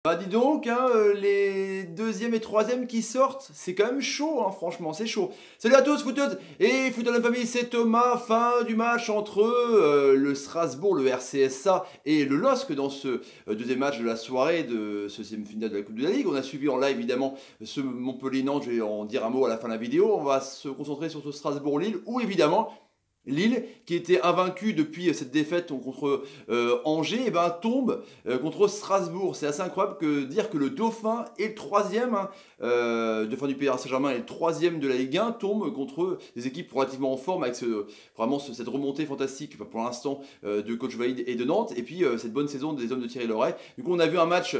Bah dis donc, hein, les deuxième et troisième qui sortent, c'est quand même chaud, hein, franchement, c'est chaud. Salut à tous, footeuses et footeux de la famille, c'est Thomas. Fin du match entre le Strasbourg, le RCSA et le LOSC dans ce deuxième match de la soirée de ce semi-finale de la Coupe de la Ligue. On a suivi en live évidemment ce Montpellier-Nantes, je vais en dire un mot à la fin de la vidéo. On va se concentrer sur ce Strasbourg-Lille où évidemment Lille, qui était invaincu depuis cette défaite contre Angers, et ben, tombe contre Strasbourg. C'est assez incroyable que dire que le Dauphin est le troisième, hein, Dauphin du Paris Saint-Germain est le troisième de la Ligue 1, tombe contre des équipes relativement en forme avec cette remontée fantastique pour l'instant de coach Vaïd et de Nantes, et puis cette bonne saison des hommes de Thierry Loret. Du coup, on a vu un match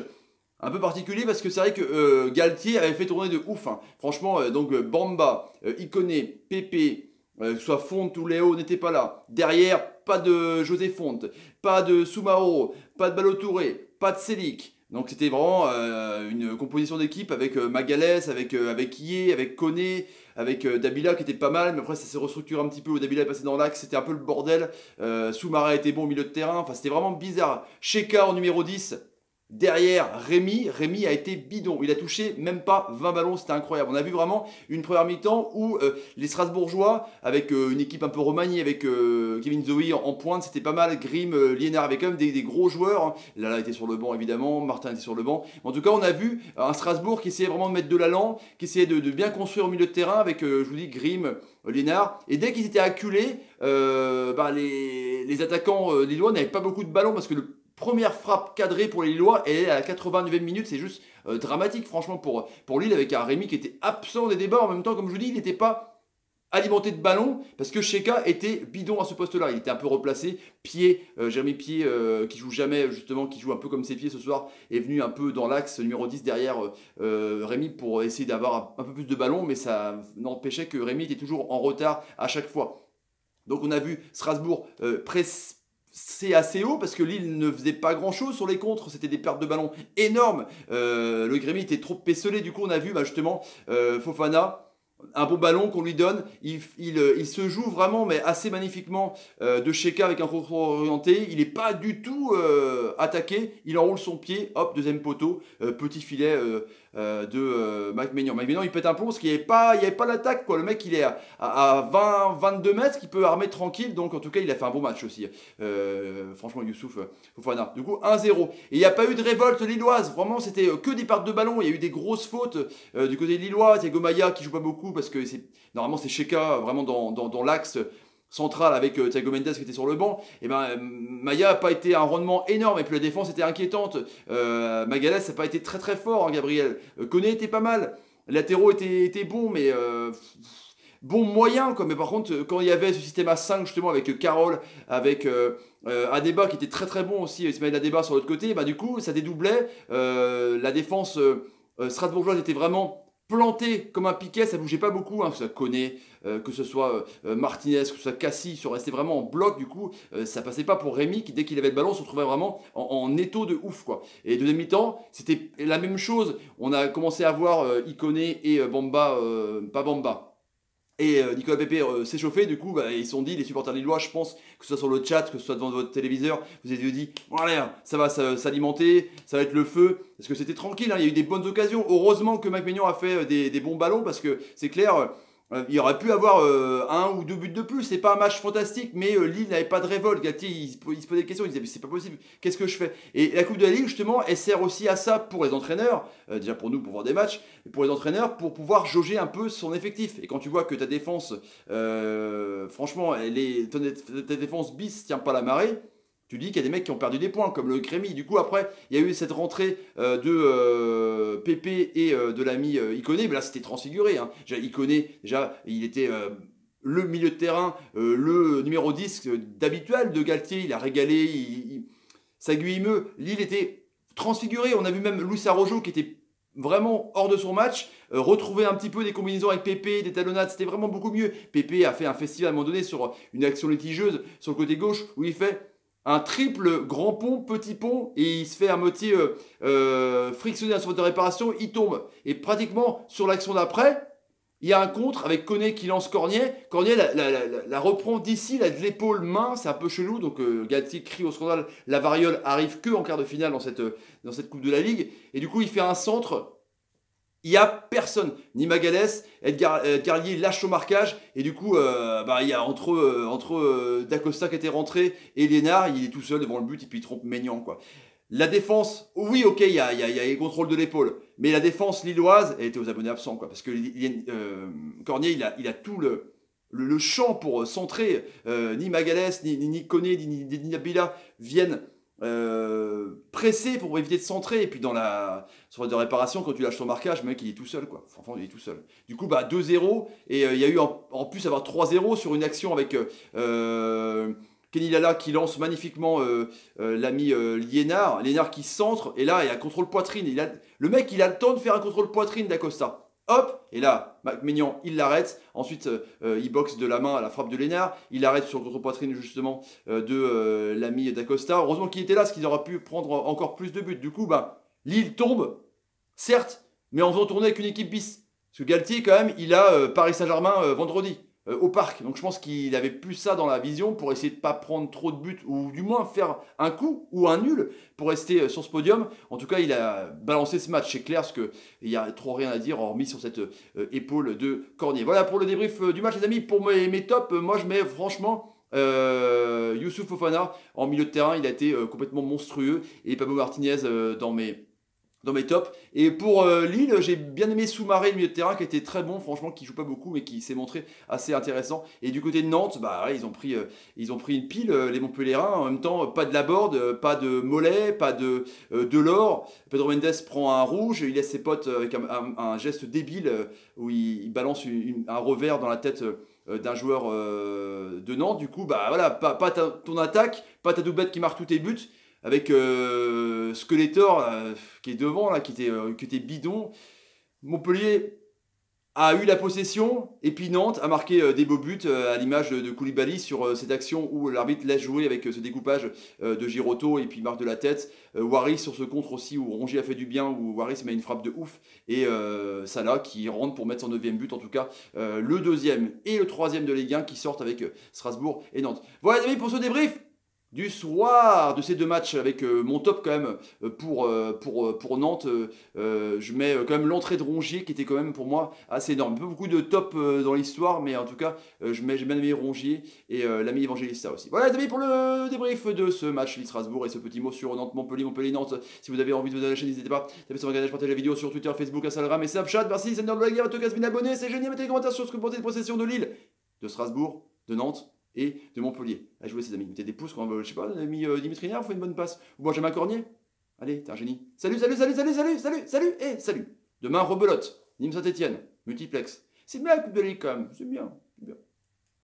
un peu particulier parce que c'est vrai que Galtier avait fait tourner de ouf, hein. Franchement, donc Bamba, Iconé, Pépé, que ce soit Fonte ou Léo n'était pas là. Derrière, pas de José Fonte, pas de Soumaoro, pas de Balotouré, pas de Selic. Donc c'était vraiment une composition d'équipe avec Magalès, avec Ié, avec Koné, avec Dabila qui était pas mal, mais après ça s'est restructuré un petit peu où Dabila est passé dans l'axe, c'était un peu le bordel. Soumara était bon au milieu de terrain, enfin c'était vraiment bizarre. Sheka en numéro 10. Derrière Rémi a été bidon. Il a touché même pas 20 ballons, c'était incroyable. On a vu vraiment une première mi-temps où les Strasbourgeois, avec une équipe un peu remaniée, avec Kevin Zoe en pointe, c'était pas mal. Grimm, Liénard, avec quand même des gros joueurs, hein. Lala était sur le banc évidemment, Martin était sur le banc. En tout cas, on a vu un Strasbourg qui essayait vraiment de mettre de l'allant, qui essayait de bien construire au milieu de terrain avec, je vous dis, Grimm, Liénard. Et dès qu'ils étaient acculés, les attaquants lillois n'avaient pas beaucoup de ballons parce que première frappe cadrée pour les Lillois et à la 89e minute, c'est juste dramatique franchement pour Lille avec un Rémi qui était absent des débats. En même temps, comme je vous dis, il n'était pas alimenté de ballons parce que Sheka était bidon à ce poste-là. Il était un peu replacé. Jérémy Pied, qui joue jamais justement, qui joue un peu comme ses pieds ce soir, est venu un peu dans l'axe numéro 10 derrière Rémi pour essayer d'avoir un peu plus de ballons, mais ça n'empêchait que Rémi était toujours en retard à chaque fois. Donc on a vu Strasbourg c'est assez haut parce que Lille ne faisait pas grand chose sur les contres, c'était des pertes de ballon énormes. Le Grémy était trop pécelé, du coup on a vu justement Fofana, un bon ballon qu'on lui donne, il se joue vraiment mais assez magnifiquement de Sheka avec un contrôle orienté, il n'est pas du tout attaqué, il enroule son pied, hop, deuxième poteau, petit filet de Mike Maignan. Mike Maignan il pète un plomb parce qu'il n'y avait pas l'attaque, quoi. Le mec il est à 20-22 mètres, il peut armer tranquille, donc en tout cas il a fait un bon match aussi. Franchement Youssouf Fofana. Du coup 1-0. Et il n'y a pas eu de révolte lilloise, vraiment c'était que des pertes de ballon, il y a eu des grosses fautes du côté lillois, c'est Gomaya qui joue pas beaucoup parce que normalement c'est Sheka vraiment dans l'axe central avec Thiago Mendes qui était sur le banc. Et ben Maya n'a pas été un rendement énorme et puis la défense était inquiétante. Magalhães n'a pas été très très fort, hein, Gabriel. Koné était pas mal, les latéraux étaient bons mais bon moyen quoi. Mais par contre quand il y avait ce système à 5 justement avec Carole, avec Adeba qui était très très bon aussi, Ismaël Adeba sur l'autre côté, bah, du coup ça dédoublait. La défense strasbourgeoise était vraiment planté comme un piquet, ça bougeait pas beaucoup, hein, que ce soit Koné, que ce soit Martinez, que ce soit Cassie, ça restait vraiment en bloc, du coup ça passait pas pour Rémi qui dès qu'il avait le ballon se retrouvait vraiment en étau de ouf quoi. Et deuxième mi-temps, c'était la même chose, on a commencé à voir Iconé et Bamba, pas Bamba, et Nicolas Pépé s'est chauffé, du coup ils se sont dit, les supporters lillois, je pense, que ce soit sur le chat, que ce soit devant votre téléviseur, vous avez dit, voilà, ça va s'alimenter, ça va être le feu, parce que c'était tranquille, hein, il y a eu des bonnes occasions. Heureusement que Mike Maignan a fait des bons ballons, parce que c'est clair, il aurait pu avoir un ou deux buts de plus. C'est pas un match fantastique, mais Lille n'avait pas de révolte. Galtier, il se posait des questions, il disait, mais c'est pas possible, qu'est-ce que je fais? Et la Coupe de la Ligue, justement, elle sert aussi à ça pour les entraîneurs, déjà pour nous, pour voir des matchs, et pour les entraîneurs, pour pouvoir jauger un peu son effectif. Et quand tu vois que ta défense, franchement, ta défense bis tient pas la marée, tu dis qu'il y a des mecs qui ont perdu des points, comme le Crémy. Du coup, après, il y a eu cette rentrée de Pépé et de l'ami Iconé, mais là, c'était transfiguré, hein. Iconé, déjà, il était le milieu de terrain, le numéro 10 d'habituel de Galtier. Il a régalé, ça émeut. Lille était transfiguré. On a vu même Luis Araujo qui était vraiment hors de son match, retrouver un petit peu des combinaisons avec Pépé, des talonnades, c'était vraiment beaucoup mieux. Pépé a fait un festival à un moment donné sur une action litigieuse sur le côté gauche où il fait un triple grand pont, petit pont, et il se fait à moitié frictionner à son de réparation, il tombe. Et pratiquement sur l'action d'après, Il y a un contre avec Koné qui lance Cornier. Cornier la reprend d'ici, là, de l'épaule main, c'est un peu chelou. Donc Galtier crie au scandale. La variole arrive que en quart de finale dans cette Coupe de la Ligue. Et du coup, il fait un centre. Il n'y a personne, ni Magalhães, Edgar Lié lâche au marquage, et du coup, il y a entre Dacosta qui était rentré et Lénard, il est tout seul devant le but, et puis il trompe Maignan, quoi. La défense, oui, ok, il y a les contrôles de l'épaule, mais la défense lilloise, elle était aux abonnés absents, quoi, parce que Cornier, il a tout le champ pour centrer. Ni Magalhães, ni Koné, ni Nabila viennent pressé pour éviter de centrer. Et puis sur de réparation, quand tu lâches ton marquage, le mec il est tout seul, quoi. Franchement, il est tout seul. Du coup, 2-0. Et il y a eu en plus avoir 3-0 sur une action avec Kenny Lala qui lance magnifiquement l'ami Liénard. Liénard qui centre. Et là, il y a contrôle poitrine. Le mec, il a le temps de faire un contrôle poitrine d'Acosta. Hop, et là, Maignan, il l'arrête. Ensuite, il boxe de la main à la frappe de Lénard. Il l'arrête sur le contre-poitrine, justement, de l'ami d'Acosta. Heureusement qu'il était là, parce qu'il aurait pu prendre encore plus de buts. Du coup, Lille tombe, certes, mais en faisant tourner avec une équipe bis. Parce que Galtier, quand même, il a Paris Saint-Germain vendredi, au Parc. Donc je pense qu'il avait plus ça dans la vision pour essayer de ne pas prendre trop de buts, ou du moins faire un coup ou un nul pour rester sur ce podium. En tout cas, il a balancé ce match, c'est clair, parce qu'il n'y a trop rien à dire, hormis sur cette épaule de Cornier. Voilà pour le débrief du match, les amis. Pour mes tops, moi je mets franchement Youssouf Fofana en milieu de terrain. Il a été complètement monstrueux. Et Pablo Martinez dans mes tops. Et pour Lille, j'ai bien aimé Soumaré, le milieu de terrain, qui était très bon, franchement, qui joue pas beaucoup, mais qui s'est montré assez intéressant. Et du côté de Nantes, ils ont pris une pile, les Montpelliérains. En même temps, pas de Laborde, pas de Mollet, pas de Delors. Pedro Mendes prend un rouge, il laisse ses potes avec un geste débile où il balance un revers dans la tête d'un joueur de Nantes. Du coup, voilà, pas ton attaque, pas ta doublette qui marque tous tes buts, avec Skeletor qui est devant, là, qui était bidon. Montpellier a eu la possession, et puis Nantes a marqué des beaux buts à l'image de Koulibaly sur cette action où l'arbitre laisse jouer avec ce découpage de Giroto et puis marque de la tête. Waris sur ce contre aussi où Rongier a fait du bien, où Waris met une frappe de ouf, et Salah qui rentre pour mettre son 9e but, en tout cas le 2e et le 3e de Ligue 1 qui sortent avec Strasbourg et Nantes. Voilà les amis pour ce débrief du soir de ces deux matchs, avec mon top quand même pour Nantes. Je mets quand même l'entrée de Rongier qui était quand même pour moi assez énorme. Pas beaucoup de top dans l'histoire, mais en tout cas j'ai bien aimé Rongier et l'ami Evangelista aussi. Voilà les amis pour le débrief de ce match Lille-Strasbourg et ce petit mot sur Nantes-Montpellier, Montpellier-Nantes. Si vous avez envie de vous abonner à la chaîne, n'hésitez pas. Tapez sur le gage, partagez la vidéo sur Twitter, Facebook, Instagram et Snapchat. Merci, c'est Nerd de la guerre, à tous abonné, c'est génial. Mettez des commentaires sur ce que vous pensez de possession de Lille, de Strasbourg, de Nantes et de Montpellier. Allez jouer, ces amis. Mettez des pouces quand, je sais pas, l'ami Dimitri Nard, vous fait une bonne passe. Ou Benjamin Cornier. Allez, t'es un génie. Salut, et salut. Demain, rebelote. Nîmes Saint-Etienne. Multiplex. C'est bien la Coupe de Ligue quand même. C'est bien.